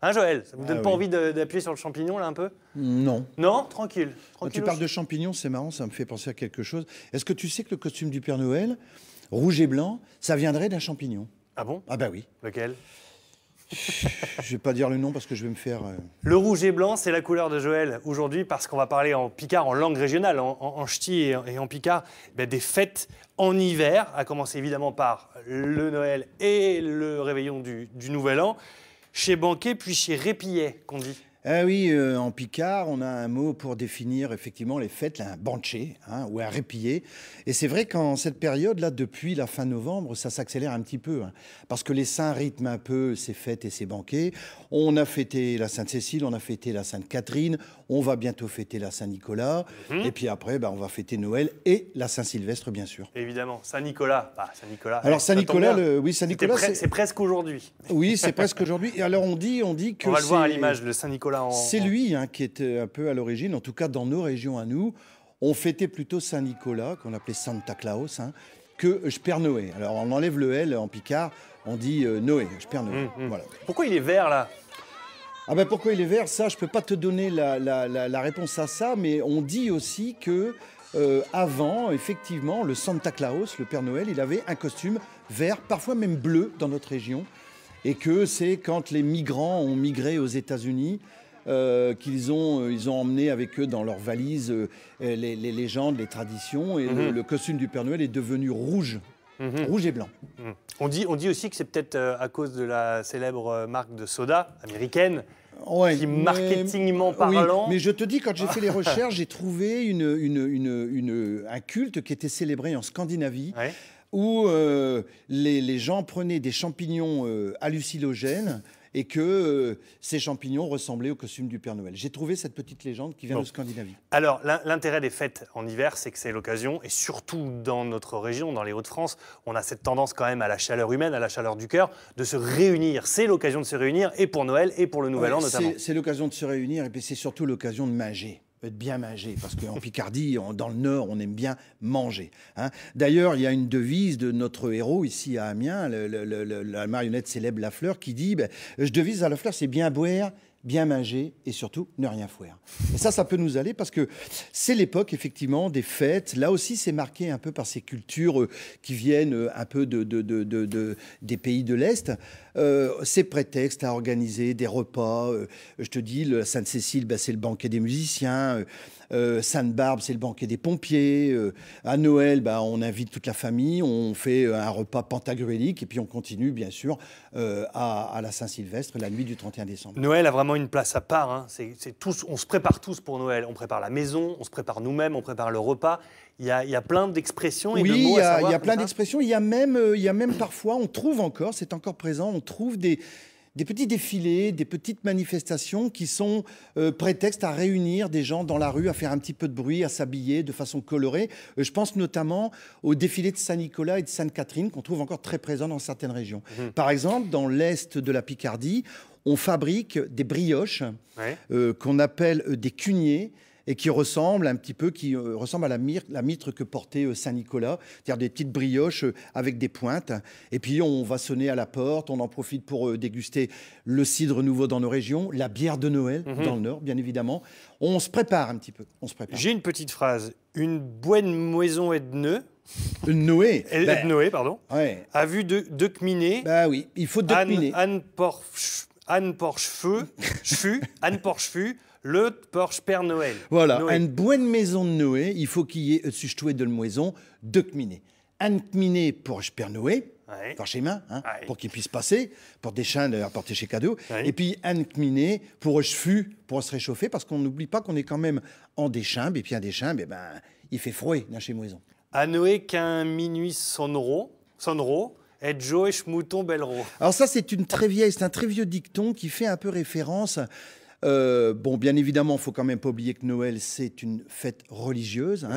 Hein, Joël, ça vous donne pas envie d'appuyer sur le champignon, là, un peu? Non. Non? Tranquille. Quand tu parles de champignons, c'est marrant, ça me fait penser à quelque chose. Est-ce que tu sais que le costume du Père Noël, rouge et blanc, ça viendrait d'un champignon? Ah bon? Ah bah oui. Lequel? Je vais pas dire le nom parce que je vais me faire... Le rouge et blanc, c'est la couleur de Joël aujourd'hui parce qu'on va parler en picard, en langue régionale, en ch'ti et en picard, des fêtes en hiver, à commencer évidemment par le Noël et le réveillon du Nouvel An, chez Banquet puis chez Répillet, qu'on dit. Ah oui, en picard, on a un mot pour définir effectivement les fêtes, là, un banché ou un répillé. Et c'est vrai qu'en cette période-là, depuis la fin novembre, ça s'accélère un petit peu. Parce que les saints rythment un peu ces fêtes et ces banquets. On a fêté la Sainte-Cécile, on a fêté la Sainte-Catherine, on va bientôt fêter la Saint-Nicolas. Et puis après, on va fêter Noël et la Saint-Sylvestre, bien sûr. Évidemment, Saint-Nicolas. Saint-Nicolas. Alors Saint-Nicolas, oui, Saint-Nicolas, c'est presque aujourd'hui. Oui, c'est presque aujourd'hui. Et alors on dit que on va le voir à l'image, le Saint-Nicolas. C'est lui qui était un peu à l'origine, en tout cas dans nos régions à nous. On fêtait plutôt Saint-Nicolas, qu'on appelait Santa Claus, que Père Noé. Alors on enlève le L en picard, on dit Noé, Père Noé. Voilà. Pourquoi il est vert là? Ah ben pourquoi il est vert? Ça, je peux pas te donner la réponse à ça, mais on dit aussi que avant, effectivement, le Santa Claus, le Père Noël, il avait un costume vert, parfois même bleu dans notre région, et que c'est quand les migrants ont migré aux États-Unis qu'ils ont emmené avec eux dans leurs valises les légendes, les traditions, et le costume du Père Noël est devenu rouge, rouge et blanc. On dit aussi que c'est peut-être à cause de la célèbre marque de soda américaine, qui marketingement parlant... Oui, mais je te dis, quand j'ai fait les recherches, j'ai trouvé un culte qui était célébré en Scandinavie, où les gens prenaient des champignons hallucinogènes et que ces champignons ressemblaient au costume du Père Noël. J'ai trouvé cette petite légende qui vient de Scandinavie. Alors, l'intérêt des fêtes en hiver, c'est que c'est l'occasion, et surtout dans notre région, dans les Hauts-de-France, on a cette tendance quand même à la chaleur humaine, à la chaleur du cœur, de se réunir. C'est l'occasion de se réunir, et pour Noël, et pour le Nouvel An notamment. C'est l'occasion de se réunir, et puis c'est surtout l'occasion de manger. De bien manger, parce qu'en Picardie, dans le Nord, on aime bien manger. D'ailleurs, il y a une devise de notre héros ici à Amiens, la marionnette célèbre Lafleur, qui dit je devise à Lafleur, c'est bien boire, bien manger et surtout ne rien faire. Et ça peut nous aller parce que c'est l'époque effectivement des fêtes. Là aussi, c'est marqué un peu par ces cultures qui viennent un peu des pays de l'Est. Ces prétextes à organiser des repas. Je te dis, la Sainte-Cécile, c'est le banquet des musiciens. Sainte-Barbe, c'est le banquet des pompiers. À Noël, on invite toute la famille, on fait un repas pentagruélique et puis on continue, bien sûr, à la Saint-Sylvestre, la nuit du 31 décembre. Noël a vraiment une place à part. On se prépare tous pour Noël. On prépare la maison, on se prépare nous-mêmes, on prépare le repas. Il y a plein d'expressions et de mots à savoir. Oui, il y a plein d'expressions. Il y a même parfois, on trouve encore, c'est encore présent, on trouve des petits défilés, des petites manifestations qui sont prétextes à réunir des gens dans la rue, à faire un petit peu de bruit, à s'habiller de façon colorée. Je pense notamment au défilé de Saint-Nicolas et de Sainte-Catherine qu'on trouve encore très présent dans certaines régions. Par exemple, dans l'est de la Picardie, on fabrique des brioches qu'on appelle des cugniers, et qui ressemble un petit peu, ressemble à la mitre que portait Saint-Nicolas, c'est-à-dire des petites brioches avec des pointes. Et puis on va sonner à la porte, on en profite pour déguster le cidre nouveau dans nos régions, la bière de Noël dans le Nord, bien évidemment. On se prépare un petit peu. J'ai une petite phrase. Une bonne maison est de nœud. Noé. De Noé, pardon. A vu de Kminé. Oui, il faut de Kminé. Anne Porchefus. Le Porsche Père Noël. Voilà, Noé. Une bonne maison de Noé, il faut qu'il y ait suchtoué de maison de Kminé. Un Kminé pour Père Noé, par chez main, pour qu'il puisse passer, pour des chiens à porter chez cadeau. Et puis un Kminé pour Chefus, pour se réchauffer, parce qu'on n'oublie pas qu'on est quand même en déchimbe, et puis un déchimbe, il fait froid chez Moison. À Noé qu'un minuit sonneau, et Joe Mouton Bellereau. Alors ça, c'est un très vieux dicton qui fait un peu référence. Bien évidemment, il ne faut quand même pas oublier que Noël, c'est une fête religieuse.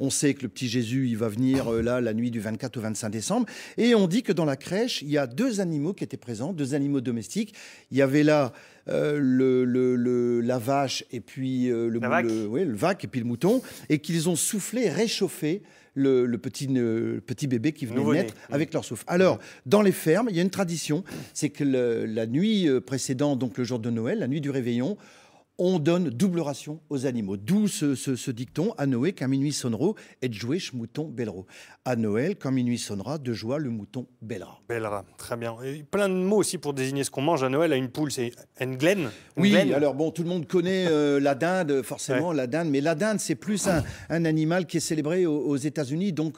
On sait que le petit Jésus, il va venir la nuit du 24 au 25 décembre. Et on dit que dans la crèche, il y a deux animaux qui étaient présents, deux animaux domestiques. Il y avait là la vache et puis le vac et puis le mouton, et qu'ils ont soufflé, réchauffé le petit bébé qui venait de Nouveau-né. naître avec leur souffle. Alors, dans les fermes, il y a une tradition, c'est que la nuit précédente, donc le jour de Noël, la nuit du réveillon, on donne double ration aux animaux. D'où ce dicton, à Noé, quand minuit sonnera, et jouer mouton bellera. À Noël, quand minuit sonnera, de joie, le mouton bellera. Bellera, très bien. Et plein de mots aussi pour désigner ce qu'on mange à Noël à une poule, c'est Nglen. Oui, Nglen. alors bon, tout le monde connaît la dinde, forcément, la dinde, mais la dinde, c'est plus un animal qui est célébré aux États-Unis, donc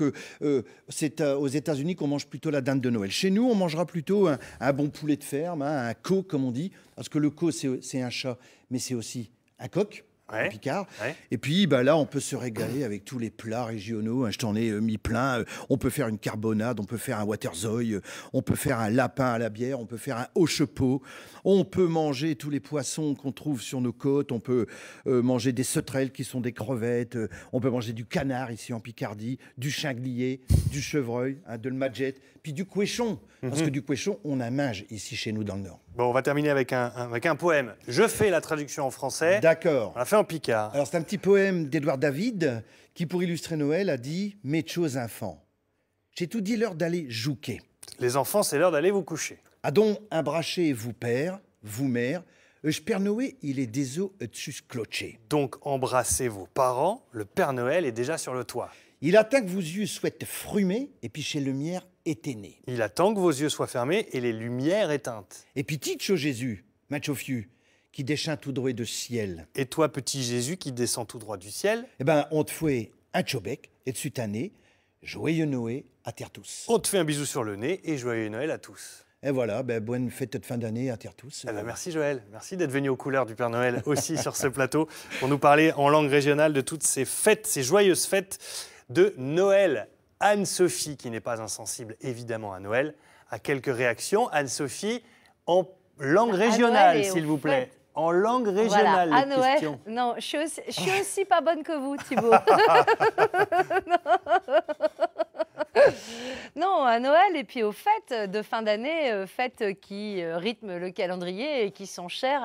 c'est aux États-Unis qu'on mange plutôt la dinde de Noël. Chez nous, on mangera plutôt un bon poulet de ferme, un coq, comme on dit, parce que le coq, c'est un chat, mais c'est aussi un coq. Ouais. Picard. Ouais. Et puis là, on peut se régaler avec tous les plats régionaux. Je t'en ai mis plein. On peut faire une carbonade, on peut faire un waterzooi, on peut faire un lapin à la bière, on peut faire un hochepeau. On peut manger tous les poissons qu'on trouve sur nos côtes. On peut manger des sauterelles qui sont des crevettes. On peut manger du canard ici en Picardie, du chinglier, du chevreuil, de le madjet, puis du couéchon. Parce que du couéchon, on en mange ici chez nous dans le Nord. Bon, on va terminer avec un poème. Je fais la traduction en français. D'accord. On l'a fait en picard. Alors, c'est un petit poème d'Édouard David qui, pour illustrer Noël, a dit « Mes chos enfants, j'ai tout dit l'heure d'aller jouquer. Les enfants, c'est l'heure d'aller vous coucher. A donc embraché vous père, vous mère, Père Noé, il est des os sus cloché. Donc embrassez vos parents, le Père Noël est déjà sur le toit. Il attend que vos yeux soient frumés et puis chez lumière éteignée. Il attend que vos yeux soient fermés et les lumières éteintes. Et puis ticho Jésus, macho fiu, qui déchant tout droit de ciel. Et toi, petit Jésus qui descend tout droit du ciel, Eh ben, on te fouet un chobec et dessus année, joyeux Noé à terre tous. on te fait un bisou sur le nez et joyeux Noël à tous. Et voilà, bonne fête de fin d'année à terre tous. Eh ben, merci Joël, merci d'être venu aux couleurs du Père Noël aussi sur ce plateau pour nous parler en langue régionale de toutes ces fêtes, ces joyeuses fêtes de Noël. Anne-Sophie, qui n'est pas insensible évidemment à Noël, a quelques réactions. Anne-Sophie, en langue régionale, s'il vous plaît. En langue régionale, Voilà, à les Noël. questions. Non, je suis aussi pas bonne que vous, Thibaut. Non, à Noël et puis aux fêtes de fin d'année, fêtes qui rythment le calendrier et qui sont chères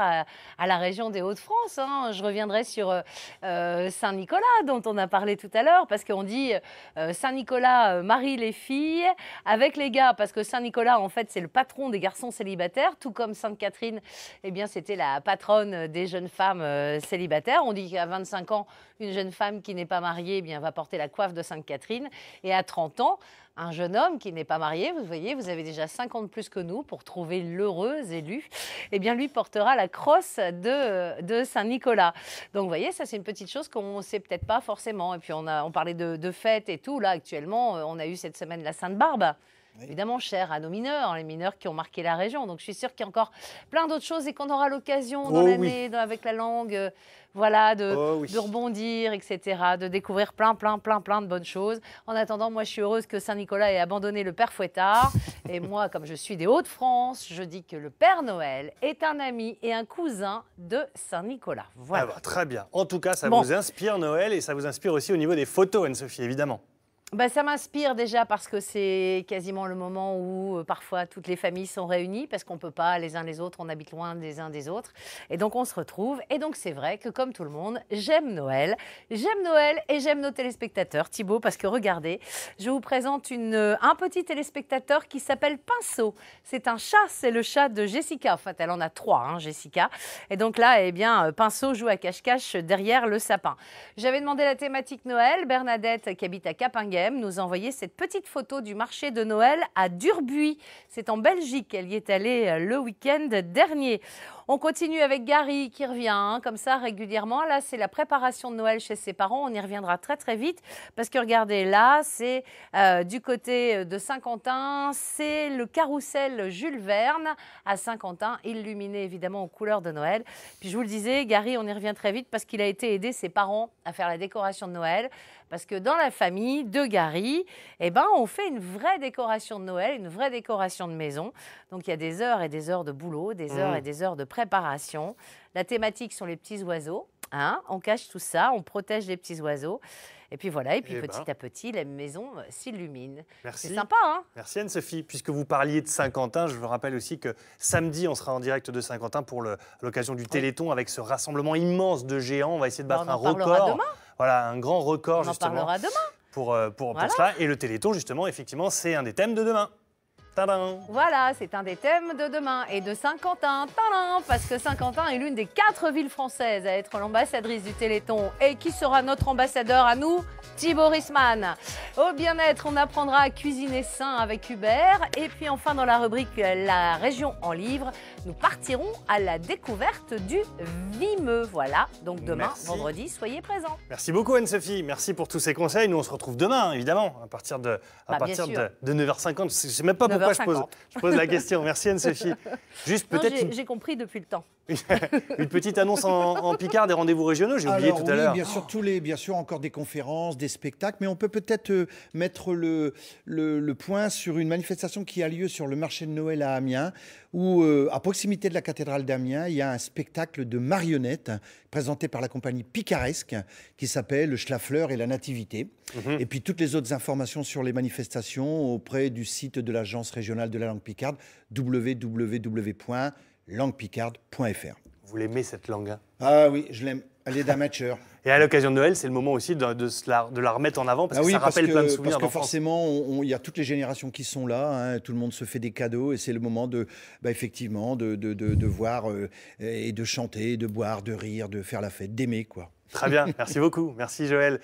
à la région des Hauts-de-France. Hein. Je reviendrai sur Saint-Nicolas, dont on a parlé tout à l'heure, parce qu'on dit Saint-Nicolas marie les filles avec les gars, parce que Saint-Nicolas, en fait, c'est le patron des garçons célibataires, tout comme Sainte-Catherine, eh bien, c'était la patronne des jeunes femmes célibataires. On dit qu'à 25 ans, une jeune femme qui n'est pas mariée, eh bien, va porter la coiffe de Sainte-Catherine, et à 30 ans, un jeune homme qui n'est pas marié, vous voyez, vous avez déjà 5 ans de plus que nous pour trouver l'heureux élu, eh bien lui portera la crosse de Saint-Nicolas. Donc vous voyez, ça c'est une petite chose qu'on ne sait peut-être pas forcément. Et puis on parlait de fêtes et tout, là actuellement, on a eu cette semaine la Sainte-Barbe. Oui. Évidemment chère à nos mineurs, les mineurs qui ont marqué la région. Donc je suis sûre qu'il y a encore plein d'autres choses et qu'on aura l'occasion dans l'année, avec la langue, voilà, de rebondir, etc., de découvrir plein de bonnes choses. En attendant, moi je suis heureuse que Saint-Nicolas ait abandonné le Père Fouettard. Et moi, comme je suis des Hauts-de-France, je dis que le Père Noël est un ami et un cousin de Saint-Nicolas. Voilà. Ah bah, très bien. En tout cas, ça vous inspire Noël et ça vous inspire aussi au niveau des photos, Anne-Sophie, évidemment. Ben, ça m'inspire déjà parce que c'est quasiment le moment où parfois toutes les familles sont réunies parce qu'on ne peut pas les uns les autres, on habite loin des uns des autres. Et donc on se retrouve. Et donc c'est vrai que comme tout le monde, j'aime Noël et j'aime nos téléspectateurs. Thibaut, parce que regardez, je vous présente un petit téléspectateur qui s'appelle Pinceau. C'est un chat, c'est le chat de Jessica. En fait, elle en a 3, hein, Jessica. Et donc là, eh bien, Pinceau joue à cache-cache derrière le sapin. J'avais demandé la thématique Noël. Bernadette, qui habite à Capinguet, nous a envoyé cette petite photo du marché de Noël à Durbuy. C'est en Belgique. Elle y est allée le week-end dernier. On continue avec Gary qui revient hein, comme ça régulièrement. Là, c'est la préparation de Noël chez ses parents. On y reviendra très vite parce que regardez, là, c'est du côté de Saint-Quentin. C'est le carrousel Jules Verne à Saint-Quentin, illuminé évidemment aux couleurs de Noël. Puis je vous le disais, Gary, on y revient très vite parce qu'il a été aider ses parents à faire la décoration de Noël. Parce que dans la famille de Gary, eh ben, on fait une vraie décoration de Noël, une vraie décoration de maison. Donc il y a des heures et des heures de boulot, des heures et des heures de préparation. La thématique sont les petits oiseaux. Hein, on cache tout ça, on protège les petits oiseaux. Et puis voilà, et puis petit à petit, la maison s'illumine. C'est sympa, hein? Merci Anne-Sophie. Puisque vous parliez de Saint-Quentin, je vous rappelle aussi que samedi, on sera en direct de Saint-Quentin pour l'occasion du Téléthon avec ce rassemblement immense de géants. On va essayer de battre un record. Demain. Voilà, un grand record, justement. On en parlera demain. pour Voilà. cela. Et le Téléthon, justement, effectivement, c'est un des thèmes de demain. Tadam! Voilà, c'est un des thèmes de demain et de Saint-Quentin, tadam, parce que Saint-Quentin est l'une des 4 villes françaises à être l'ambassadrice du Téléthon. Et qui sera notre ambassadeur à nous? Thibaut Risman. Au bien-être, on apprendra à cuisiner sain avec Hubert. Et puis enfin, dans la rubrique La région en livre, nous partirons à la découverte du Vimeux. Voilà, donc demain, Merci. vendredi, soyez présents. Merci beaucoup Anne-Sophie, merci pour tous ces conseils. Nous on se retrouve demain évidemment à partir de, Bien sûr. de 9h50. Je ne sais même pas pourquoi je pose la question. Merci Anne-Sophie. Juste Non, peut-être j'ai compris depuis le temps. une petite annonce en Picard des rendez-vous régionaux, j'ai oublié Alors, tout à oui, l'heure. bien sûr, encore des conférences, des spectacles, mais on peut peut-être mettre le point sur une manifestation qui a lieu sur le marché de Noël à Amiens, où, à proximité de la cathédrale d'Amiens, il y a un spectacle de marionnettes présenté par la compagnie Picaresque, qui s'appelle Le Schlafleur et la Nativité. Et puis toutes les autres informations sur les manifestations auprès du site de l'Agence régionale de la langue picarde, www.languepicarde.fr. Vous l'aimez cette langue, hein? Ah oui, je l'aime. Elle est d'amateur. Et à l'occasion de Noël, c'est le moment aussi de la remettre en avant parce que ça rappelle plein de souvenirs parce que d'enfance. forcément, il y a toutes les générations qui sont là, hein, tout le monde se fait des cadeaux et c'est le moment effectivement, de voir et de chanter, de boire, de rire, de faire la fête, d'aimer, quoi. Très bien, merci beaucoup. Merci Joël.